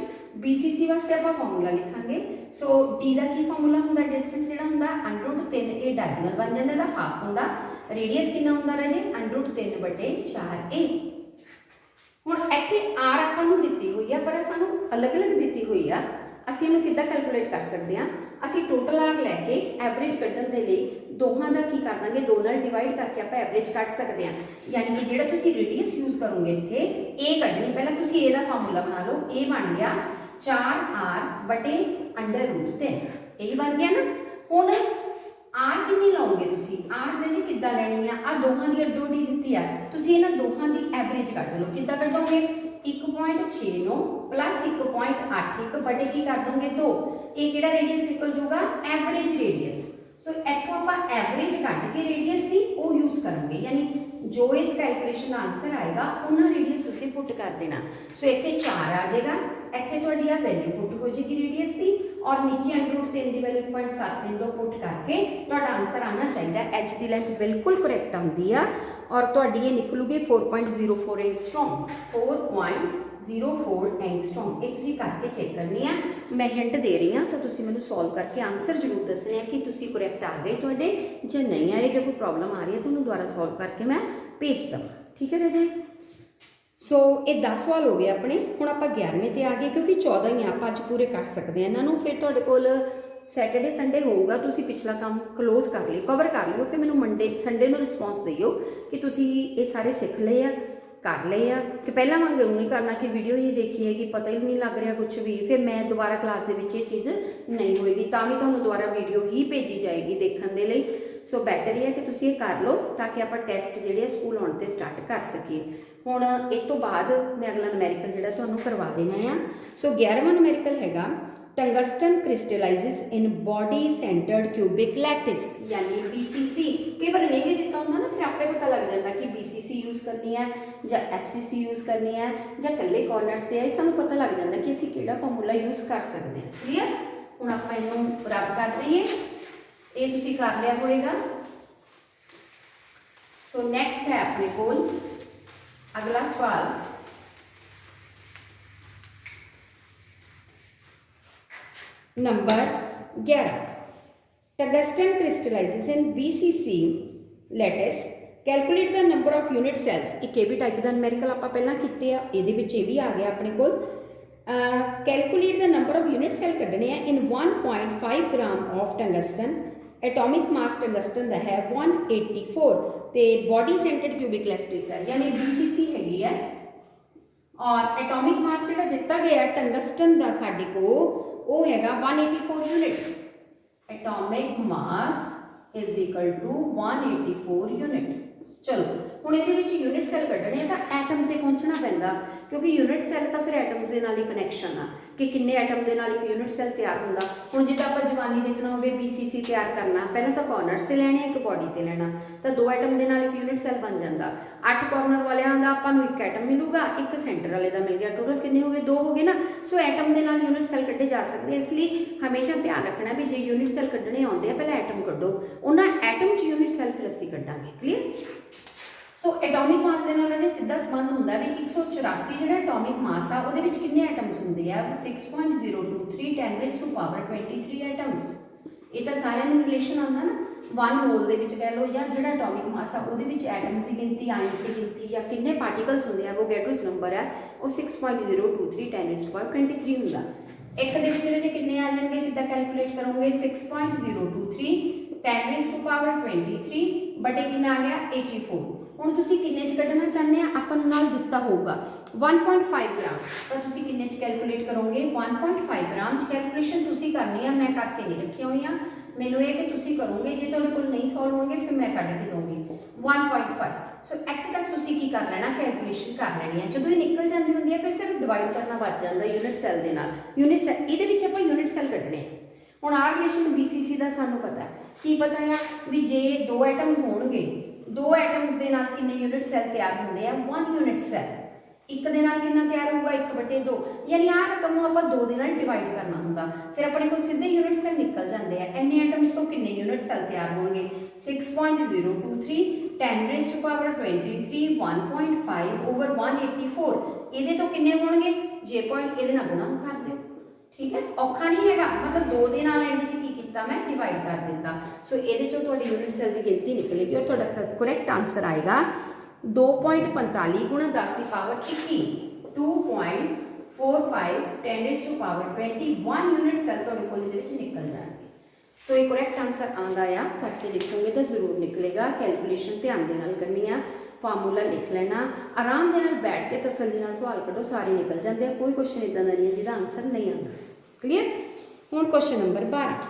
BCC वास्ते आप फार्मूला लिखांगे। सो D का की फार्मूला होंदा, डिस्टेंस जिहड़ा होंदा √3 ए डायगोनल बन जांदा, दा हाफ होंदा। रेडियस कितना होंदा राजे √3/4a। हुण इत्थे R आपां नूं दित्ती हुई है, पर सानूं अलग अलग दित्ती हुई आ, ਅਸੀਂ ਇਹਨੂੰ ਕਿੱਦਾਂ कैलकुलेट कर सकते हैं। ਅਸੀਂ टोटल आग लैके एवरेज कढ़न के लिए दोहां का की कर देंगे, दो नाल डिवाइड करके आप एवरेज कढ़ सकते हैं। यानी कि जो तुम रेडियस यूज करोगे इत्थे ए कढ़नी, पहले तुम ए का फार्मूला बना लो, ए बन गया 4r/√3, यही बन गया ना। हुण आर कितनी लाओगे तुसी, आर वैसे किद्दां लैनी है, आ दोहां दी अड्डो अड्डी दित्ती है, तुसी इन्हां दोहां दी एवरेज कढ़ लो। किद्दां कढ़ोगे 1.69 प्लस 1.81 बटे की कर दोगे 2, ये किहड़ा रेडियस निकल जाऊगा एवरेज रेडियस। सो इत्थों आप एवरेज कट के रेडियस की वो यूज करेंगे, यानी जो इस कैलकुलेशन का आंसर आएगा उन्ना रेडियस उसे पुट कर देना। सो इत्थे 4 आ जाएगा, इत्थे तुहाडी आ वैल्यू पुट हो जाएगी रेडियस की, और नीचे √3 की वैल्यू 1.72 पुट करके तुहाडा आंसर आना चाहिए। एच की लेंथ बिल्कुल करैक्ट आती है, और तुहाडी ये निकलूगी 4.04 एंगस्ट्रॉम, 4.04 एंगस्ट्रॉम। ये तुसीं करके चेक करनी है, मैं हिंट दे रही हाँ, तो तुसीं मैनूं सॉल्व करके आंसर जरूर दसने कि तुसीं करैक्ट आ गए तुहाडे जे नहीं आए। जो कोई प्रॉब्लम आ रही है तो उन्होंने दोबारा सॉल्व करके मैं भेज देवां, ठीक है राजे। सो ये 10 सवाल हो गए अपने, हुण आपां 11वें ते आ गए, क्योंकि 14 ही आपां अज पूरे कर सकते हैं इन्हों। फिर तुहाडे कोल सैटरडे संडे होगा, तुसीं पिछला काम क्लोज कर लियो, कवर कर लियो, फिर मैनूं मंडे संडे नूं रिस्पॉन्स दिओ कि तुसीं ये सारे सीख लए आ, कर ले आ, कि पहला वांग नहीं करना कि वीडियो ही नहीं देखी है कि पता ही नहीं लग रहा कुछ भी, फिर मैं दोबारा क्लास के ये चीज़ नहीं होएगी, तो भी तुहानूं दोबारा वीडियो ही भेजी जाएगी देखने के लिए। सो बैटर ही है कि तुसीं ये कर लो, ताकि आप टेस्ट जिहड़े स्कूल आउण ते स्टार्ट कर सकीए। हुण इस तो बाद मैं अगला नूमैरिकल जिहड़ा तुहानूं करवा देना है। सो 11वां नूमैरिकल हैगा tungsten crystallises in body centred cubic lattice, यानी BCC। कई बार नहीं भी दिता होंगे ना, फिर आपे पता लग जाता कि BCC यूज करनी है या FCC यूज करनी है या कल्ले कॉर्नर्स से है, सानूं पता लग जाता कि असीं किहड़ा फार्मूला यूज कर सकते हैं। क्लीयर, हुण आपां इहनूं रब कर दईए, ये तुसीं कर लिया होएगा। सो नैक्सट है अपने कोल अगला सवाल, number 11। Tungsten crystallises in BCC lattice, calculate the number of unit cells. एक ये भी टाइप का नूमैरिकल आप पहला किए आ, ये भी आ गया अपने को। Calculate the number of unit cell कढ़ने हैं in 1.5 gram of tungsten. Atomic mass tungsten का है 184, तो बॉडी सेंटर्ड क्यूबिक लैटिस है, यानी BCC हैगी है। और एटॉमिक मास जो दिता गया टंगस्टन का साडे को वो हैगा 184 unit. Atomic mass is equal to 184 unit. चलो हुण इहदे विच यूनिट सैल कढ़ने तो एटम ते पहुंचना पैंदा, क्योंकि यूनिट सैल तो फिर एटम्स के नाल ही कनैक्शन आ कि किन्ने एटम के नाल एक यूनिट सैल तैयार होंदा। हुण जिद्दां आपां जवानी देखना होवे BCC तैयार करना, पहले तो कॉर्नर्स ते लैणे, एक बॉडी ते लेना, तो 2 एटम के नाल एक यूनिट सैल बन जाता। 8 कॉर्नर वालियां दा आपां नूं 1 एटम मिलूगा, एक सेंटर वाले का मिल गया, टोटल किन्ने हो गए 2 हो गए ना। सो एटम के नाल यूनिट सैल कड्ढे जा सकते, इसलिए हमेशा ध्यान रखना भी जो यूनिट सैल कड्ढने आउंदे आ पहले एटम कड्ढो, उन्हां एटम च यूनिट सैल फिर असीं कड्ढांगे। क्लीयर। सो एटॉमिक मास के नाल अजे सीधा संबंध होंदा भी 184 जिहड़ा एटॉमिक मास आ उहदे विच किन्ने एटम्स हुंदे आ 6.023 10⁻23 एटम्स। ये तो सारे नूं रिलेशन आउंदा ना 1 मोल दे विच कह लो या जिहड़ा एटॉमिक मास आ उहदे विच एटम्स की गिनती, आयंस की गिनती या किन्ने पार्टिकल्स हुंदे आ वो गैटोस नंबर है वो 6.023 10⁻23 हुंदा। एक दे विच जे किन्ने आ जाणगे किद्दां कैलकुलेट करोगे 6.023 10⁻23 बटे किन्ना आ गया 84। हुण तुसीं किन्ने च कड्ढना चाहते हैं आपां नूं नाल दित्ता होगा 1.5 ग्राम, तो तुसीं किन्ने च कैलकुलेट करोगे 1.5 ग्राम च कैलकुलेशन तुसीं करनी है, मैं करके नहीं रखी हुई, मैनूं ये कि तुसीं करोगे, जे तुहाडे कोल नहीं सॉल्व होणगे फिर मैं कढ के दूँगी 1.5। सो इत्थे तक तुसीं की कर लेना कैलकुलेशन कर लैनी है। जदों ये निकल जाती होंदी है फिर सिर्फ डिवाइड करना बच जाता यूनिट सैल दे नाल। यूनिट सैल इहदे विच आपां यूनिट सैल कढणे। हुण आ रिलेशन BCC का सानूं पता है, की पता है भी जे 2 एटम्स होणगे 2 एटम्स के नाल किन्ने यूनिट सैल तैयार होंदे आ 1 यूनिट सैल, एक दे नाल किन्ना तैयार होगा 1/2, यानी आ रकम नूं आपां 2 दे नाल डिवाइड करना हुंदा, फिर अपने कोल सीधे यूनिट सैल निकल जाते हैं। इन्ने एटम्स तो किन्ने यूनिट सैल तैयार होणगे 6.023 10⁻23 1.5 ओवर 184, इहदे तो किन्ने होणगे जे पॉइंट इहदे नाल गुणा कर दिओ। ठीक है, औखा नहीं है, मतलब 2 दे नाल एंड च की कीता मैं डिवाइड कर दिता। सो इहदे चों तुहाडी यूनिट सैल की गिनती निकलेगी और तुहाडा करैक्ट आंसर आएगा 2.45 गुणा 10 की पावर 21 2.45 10⁻21 यूनिट सैल तुहाडे कोल इहदे विच निकल जाणगे। सो ये करैक्ट आंसर आंदा आ, करके देखोगे तो जरूर निकलेगा। कैलकुलेशन ध्यान दे नाल करनी आ, फार्मूला लिख लेना, आराम दे नाल बैठ के तसल्ली नाल सवाल कढो, सारे निकल जाते हैं, कोई क्वेश्चन इदां दा नहीं है जिहदा आंसर नहीं आता। क्लीयर। हुण क्वेश्चन नंबर 12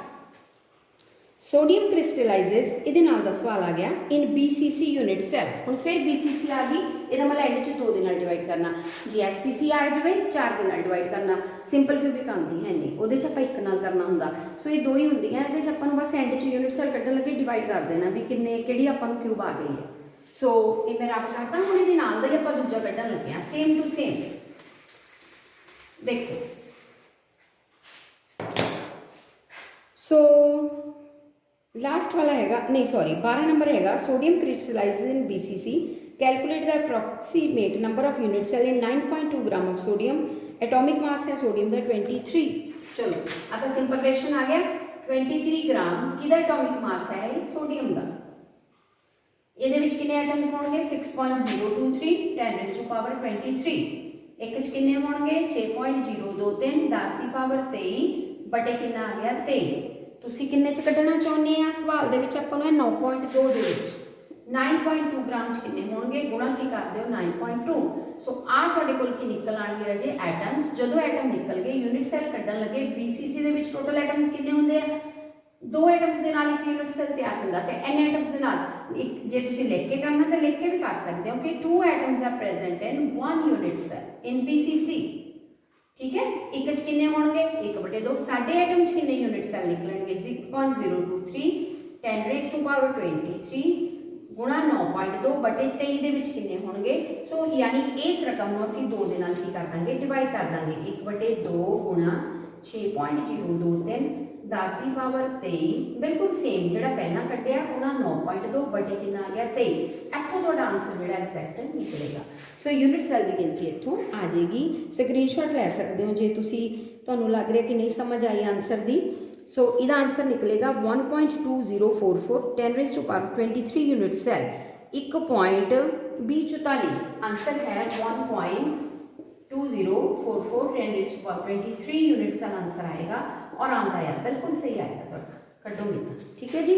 सोडियम क्रिस्टलाइजेस, इहदे नाल दा सवाल आ गया इन BCC यूनिट सैल। हुण फिर BCC आ गई, इहदा मतलब एंड च 2 दे नाल डिवाइड करना, जे FCC आ जाए 4 दे नाल डिवाइड करना, सिंपल क्यूबिक आंदी है नहीं उहदे च आपां 1 नाल करना हुंदा। सो ये 2 ही हुंदियां, इहदे च आपां नूं बस एंड च यूनिट सैल कड्ढण लगे डिवाइड कर देना भी किन्ने किहड़ी आपां नूं क्यूब आ गई है। सो ये मैं रब करता हूँ, ये नाल दा ही आपां दूजा कड्ढण लगे हां, सेम टू सेम। देखो सो लास्ट वाला हैगा नहीं सॉरी 12 नंबर हैगा sodium crystallises in BCC, calculate the approximate number of unit cell in 9.2 gram of sodium, atomic mass है सोडियम का 23। चलो आपका सिंपल क्वेश्चन आ गया 23 ग्राम किहदा एटॉमिक मास है सोडियम का, ਇਹਦੇ ਵਿੱਚ ਕਿੰਨੇ ਐਟਮਸ ਹੋਣਗੇ 6.023 10⁻23, ਇੱਕ ਚ ਕਿੰਨੇ ਹੋਣਗੇ 6.023 10 ਦੀ ਪਾਵਰ 23 ਬਟੇ ਕਿੰਨਾ ਆ ਗਿਆ 23। ਤੁਸੀਂ ਕਿੰਨੇ ਚ ਕੱਢਣਾ ਚਾਹੁੰਦੇ ਆ ਸਵਾਲ ਦੇ ਵਿੱਚ ਆਪਾਂ ਨੂੰ 9.2 ਦੇ ਵਿੱਚ 9.2 ਗ੍ਰਾਮ ਚ ਕਿੰਨੇ ਹੋਣਗੇ ਗੁਣਾ ਕੀ ਕਰਦੇ ਹੋ 9.2। ਸੋ ਆ ਤੁਹਾਡੇ ਕੋਲ ਕੀ ਨਿਕਲ ਆਣਗੇ ਰਾਜੇ ਐਟਮਸ। ਜਦੋਂ ਐਟਮ ਨਿਕਲ ਗਏ यूनिट ਸੈਲ ਕੱਢਣ ਲੱਗੇ BCC ਦੇ ਵਿੱਚ ਟੋਟਲ ਐਟਮਸ ਕਿੰਨੇ ਹੁੰਦੇ ਆ 2 एटम्स के नाल एक यूनिट सेल तैयार होंदा ते एन एटम्स के नाल एक जे तुसीं लिख के करना तो लिख के भी कर सकते हो कि 2 atoms are present in 1 unit cell in BCC। ठीक है, एक च किन्ने होणगे 1/2, साडे एटम च किन्ने यूनिट सेल निकलणगे 6.023 10⁻23 गुणा 9.2 बटे 23 ਦੇ ਵਿੱਚ ਕਿੰਨੇ ਹੋਣਗੇ। सो यानी इस रकम ਨੂੰ ਅਸੀਂ 2 ਦੇ ਨਾਲ ਕੀ ਕਰ ਦਾਂਗੇ डिवाइड कर ਦਾਂਗੇ 1/2 गुणा 6.023 10 की पावर 23 बिल्कुल सेम जो पहला कटिया उन्हें 9.2 बटे कि आ गया 23। इतों तो आंसर जो एग्जैक्ट निकलेगा। सो यूनिट सैल की गिनती इतों आ जाएगी। स्क्रीनशॉट लै सकते हो जो तुम लग रहा कि नहीं समझ आई आंसर की। सो इसका आंसर निकलेगा 1.2044 10⁻23 यूनिट सैल 1.2044। आंसर है 1.2044 10⁻23 यूनिट सैल आंसर आएगा और आता है बिल्कुल सही आएगा कटोगे तो। ठीक है जी,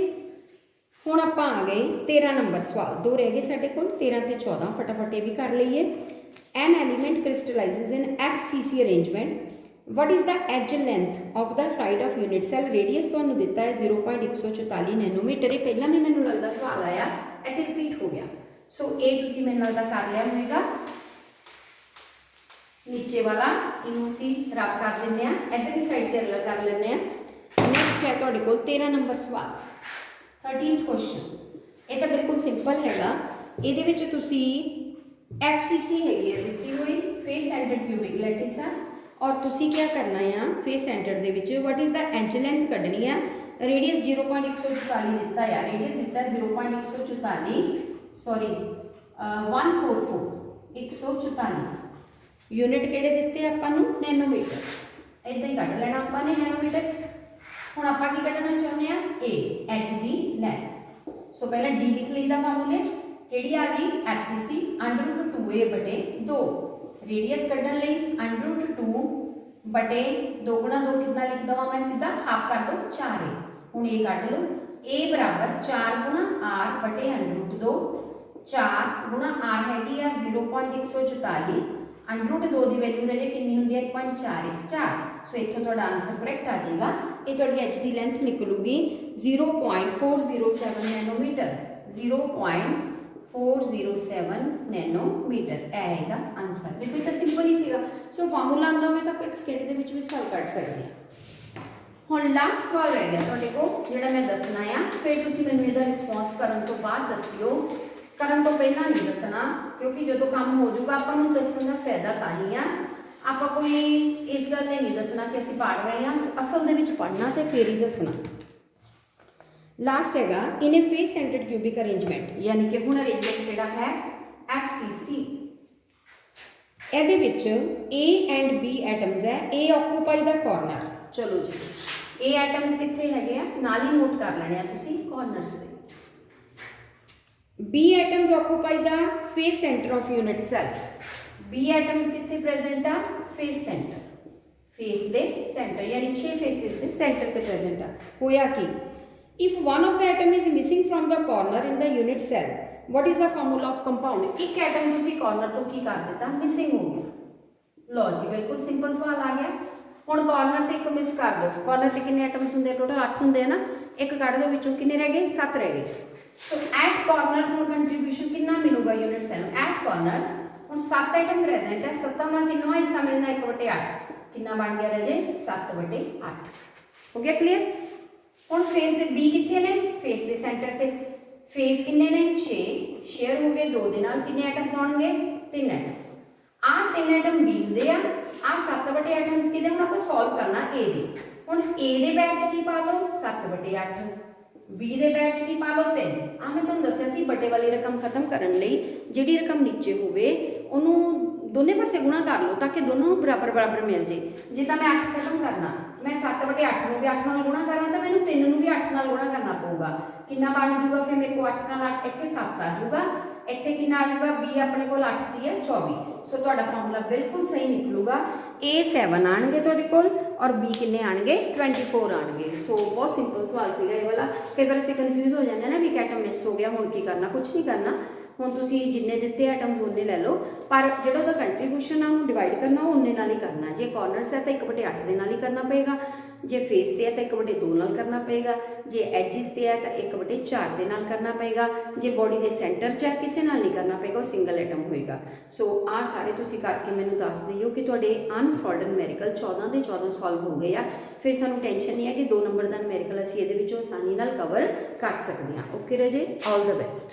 हुण आपां आ गए 13 नंबर सवाल, 2 रह गए साडे कोल 13 ते 14 फटाफट ये भी कर लीए। An element crystallises in FCC arrangement, what is the edge length of the side of unit cell, radius तो दिता है 0.144 नैनोमीटर। ये पहला भी मैनूं लगदा सवाल आया इत्थे रिपीट हो गया। सो ये तुसीं मैनूं लगदा कर लिया होगा। नीचे वाला इनू असी रब कर लें, इधरली साइड से अलग कर लें। नैक्सट है तुहाडे कोल 13 नंबर सवाल 13th क्वेश्चन। ये तो बिल्कुल सिंपल हैगा। ये FCC हैगी है दिती हुई फेस सेंटर्ड क्यूबिक लैटिस है और तुसी क्या करना है फेस सेंटर दे विच what is the edge length कढ़नी है। रेडियस 0.144 दिता है, रेडियस दिता है 0.144 सॉरी 144 144 यूनिट केड़े दिते आपां नूं नैनोमीटर। इदां ही कढ़ लेना आपां ने नैनोमीटर च। हुण आपां की कढ़ना चाहुंदे आ ए एच दी लेंथ। सो पहले डी लिख लईदा फार्मूले च, केड़ी आ गई FCC √2a बटे 2। रेडियस कढ़न लई √2 बटे 2 गुणा 2 कितना लिख दवा मैं सीधा हाफ कर दो 4a। हुण ए कढ़ लो a बराबर 4 गुणा r बटे √2। 4 गुणा r हैगी आ 0.144 √2 की वैल्यू रहे कितनी होंगी है 1.414। सो इत्थों तुहाडा आंसर करैक्ट आ जाएगा। ये तुहाडी एच की लेंथ निकलूगी 0.407 नैनोमीटर। 0.407 नैनोमीटर आएगा आंसर। देखो ये तो सिंपल ही सीगा। सो फार्मूला आंदा होवे तां आपां 1 सेकंड दे विच भी सॉल्व कर सकते हैं। हुण लास्ट सवाल रह गया तुहाडे कोल जिहड़ा मैं दसना आ, फिर तुसीं मैनूं इहदा रिस्पॉन्स करन तो बाद दसियो, करन तो पहला नहीं दसना क्योंकि जो काम हो जाऊगा आपां नूं दसण दा फायदा तां ही आ। आपां कोई इस गल नहीं दसना कि असीं पढ़ रहे हैं, असल दे विच पढ़ना ते फिर ही दसना। लास्ट हैगा इन ए फेस सेंटर्ड क्यूबिक अरेंजमेंट, यानी कि हुण अरेंजमेंट जिहड़ा है FCC। ਇਹਦੇ ਵਿੱਚ A एंड B एटम्स है। A occupy the corner. चलो जी A एटम्स कितने हैगे आ नाल ही नोट कर लेने आ तुसीं कॉर्नर्स से। B atoms occupy the face centre of unit cell. B atoms कितने प्रेजेंट आ फेस सेंटर, फेस दे सेंटर यानी 6 फेसिस दे सेंटर ते प्रेजेंट आ। होया कि if one of the atom is missing from the corner in the unit cell what is the formula of compound. एक एटम तुसीं कॉर्नर तो की कर दिता मिसिंग हो गया। लो जी बिल्कुल सिंपल सवाल आ गया। हुण कॉर्नर ते एक मिस कर दो। कॉर्नर ते कितने एटम्स होंदे टोटल 8 होंदे ना, एक कढ़ दो विचों कितने रह गए 7 रह गए। सो एट कॉर्नर्स हुण कंट्रीब्यूशन कितना मिलूगा यूनिट सेल एट कॉर्नर्स। हुण 7 एटम प्रेजेंट है, 7 का कितना हिस्सा मिलना 1/8 कितना बन गया रजे 7/8। हो गया क्लियर। हुण फेस दे B कित्थे ने फेस दे सेंटर ते फेस कितने ने 6 शेयर हो गए 2 दे नाल कितने एटम्स आउणगे 3 एटम्स। आ 3 एटम B दे आ 7/8 एटम्स किहदे। हुण आपां सॉल्व करना A दे। हुण A दे बैच की पा लो 7/8, B दे बैच की पा लो 3। आ मैं तुहानूं दस्सिया सी बटे वाली रकम खत्म करन लई जिहड़ी रकम नीचे होवे उहनूं दोने पासे गुणा कर लो ताकि दोनों बराबर बराबर मिल जाए। जिद्दां मैं 8 खत्म करना मैं 7/8 नूं भी 8 नाल गुणा करा तो मैनूं 3 नूं भी 8 नाल गुणा करना पऊगा। कितना बन जूगा फिर मेरे को 8 नाल 8 इत्थे 7 आ जूगा, इत्थे कितना आ जूगा B अपने कोल 8 दी है 24। सो तुहाडा फार्मूला बिल्कुल सही निकलूगा। A 7 आणगे तुहाडे कोल और B किन्ने आणगे 24 आणगे। सो बहुत सिंपल सवाल सीगा ये वाला। कई बार असीं कन्फ्यूज हो जांदे ना भी एक एटम मिस हो गया हुण की करना, कुछ नहीं करना। हुण तुसीं जिन्ने दिते एटम्स उन्ने ले लो पर जिहड़ा उहदा कंट्रीब्यूशन आ उहनूं डिवाइड करना उन्ने नाल ही करना। जे कॉर्नर्स है तो 1/8 दे नाल ही करना पेगा, जे फेस ते है तो 1/2 नाल करना पेगा, जे एजिस ते है तो 1/4 दे नाल करना पेगा, जे बॉडी के सेंटर च है किसी नाल नहीं करना पेगा, सिंगल एटम होएगा। सो आ सारे तुसीं करके मैनूं दस दिओ कि तुहाडे अनसॉल्वड न्यूमेरिकल 14 दे 14 सॉल्व हो गए आ। फिर सानूं टेंशन नहीं है कि 2 नंबर का न्यूमेरिकल असीं इहदे विचों आसानी नाल कवर कर सकते हैं। Okay Raje, all the best.